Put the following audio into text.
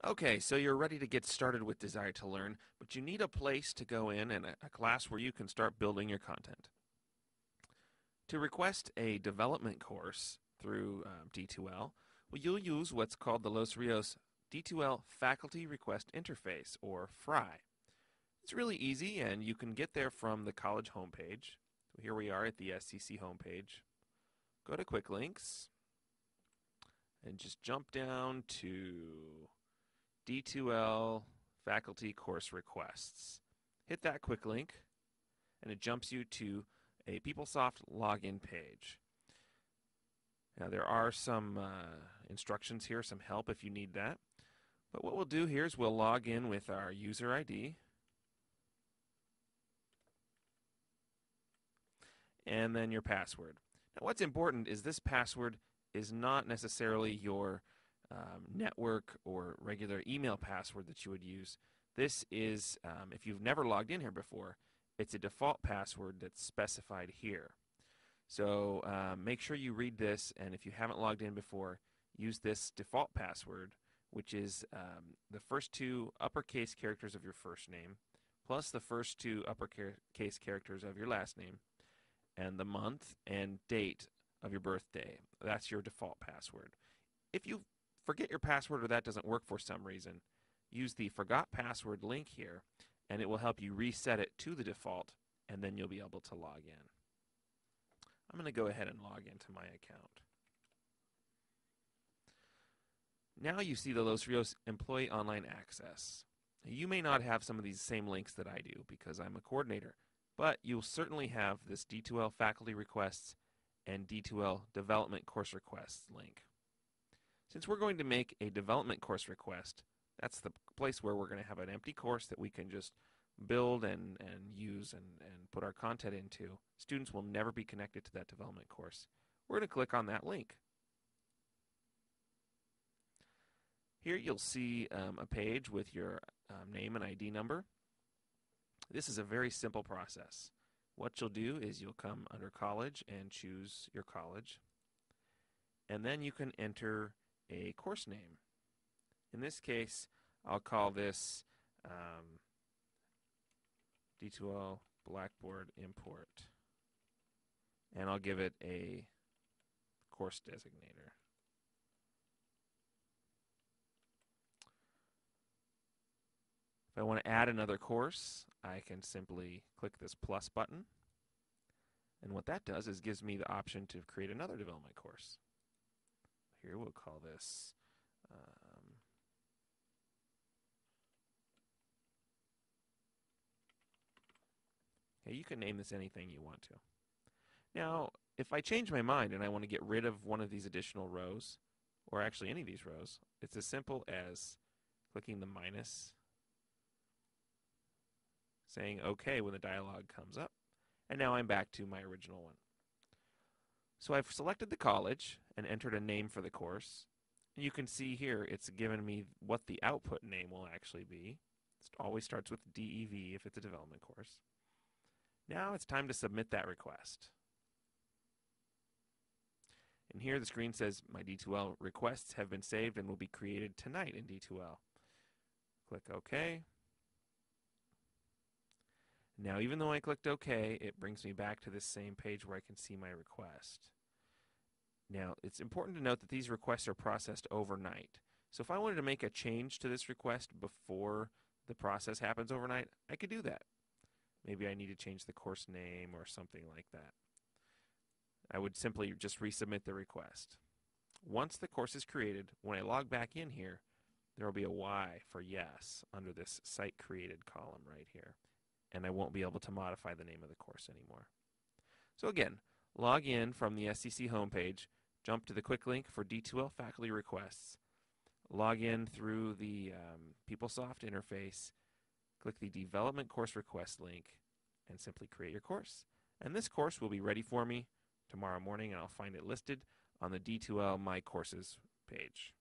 Okay, so you're ready to get started with Desire to Learn, but you need a place to go in and a class where you can start building your content. To request a development course through D2L, well, you'll use what's called the Los Rios D2L Faculty Request Interface, or FRI. It's really easy, and you can get there from the college homepage. So here we are at the SCC homepage. Go to Quick Links, and just jump down to D2L Faculty Course Requests. Hit that quick link, and it jumps you to a PeopleSoft login page. Now, there are some instructions here, some help if you need that. But what we'll do here is we'll log in with our user ID. And then your password. Now, what's important is this password is not necessarily your network or regular email password that you would use. This is, if you've never logged in here before, it's a default password that's specified here. So make sure you read this, and if you haven't logged in before, use this default password, which is the first two uppercase characters of your first name, plus the first two uppercase characters of your last name, and the month and date of your birthday. That's your default password. If you forget your password or that doesn't work for some reason, use the Forgot Password link here, and it will help you reset it to the default, and then you'll be able to log in. I'm going to go ahead and log into my account. Now you see the Los Rios Employee Online Access. You may not have some of these same links that I do because I'm a coordinator, but you'll certainly have this D2L Faculty Requests and D2L Development Course Requests link. Since we're going to make a development course request, that's the place where we're going to have an empty course that we can just build and use and put our content into. Students will never be connected to that development course. We're going to click on that link. Here you'll see a page with your name and ID number. This is a very simple process. What you'll do is you'll come under college and choose your college, and then you can enter a course name. In this case, I'll call this D2L Blackboard Import, and I'll give it a course designator. If I want to add another course, I can simply click this plus button, and what that does is gives me the option to create another development course. Here we'll call this you can name this anything you want to. Now, if I change my mind and I want to get rid of one of these additional rows, or actually any of these rows, it's as simple as clicking the minus, saying OK when the dialog comes up, and now I'm back to my original one. So I've selected the college and entered a name for the course. And you can see here it's given me what the output name will actually be. It always starts with DEV if it's a development course. Now it's time to submit that request. And here the screen says my D2L requests have been saved and will be created tonight in D2L. Click OK. Now, even though I clicked OK, it brings me back to this same page where I can see my request. Now, it's important to note that these requests are processed overnight. So if I wanted to make a change to this request before the process happens overnight, I could do that. Maybe I need to change the course name or something like that. I would simply just resubmit the request. Once the course is created, when I log back in here, there will be a Y for yes under this Site Created column right here. And I won't be able to modify the name of the course anymore. So again, log in from the SCC homepage, jump to the quick link for D2L faculty requests, log in through the PeopleSoft interface, click the development course request link, and simply create your course. And this course will be ready for me tomorrow morning, and I'll find it listed on the D2L My Courses page.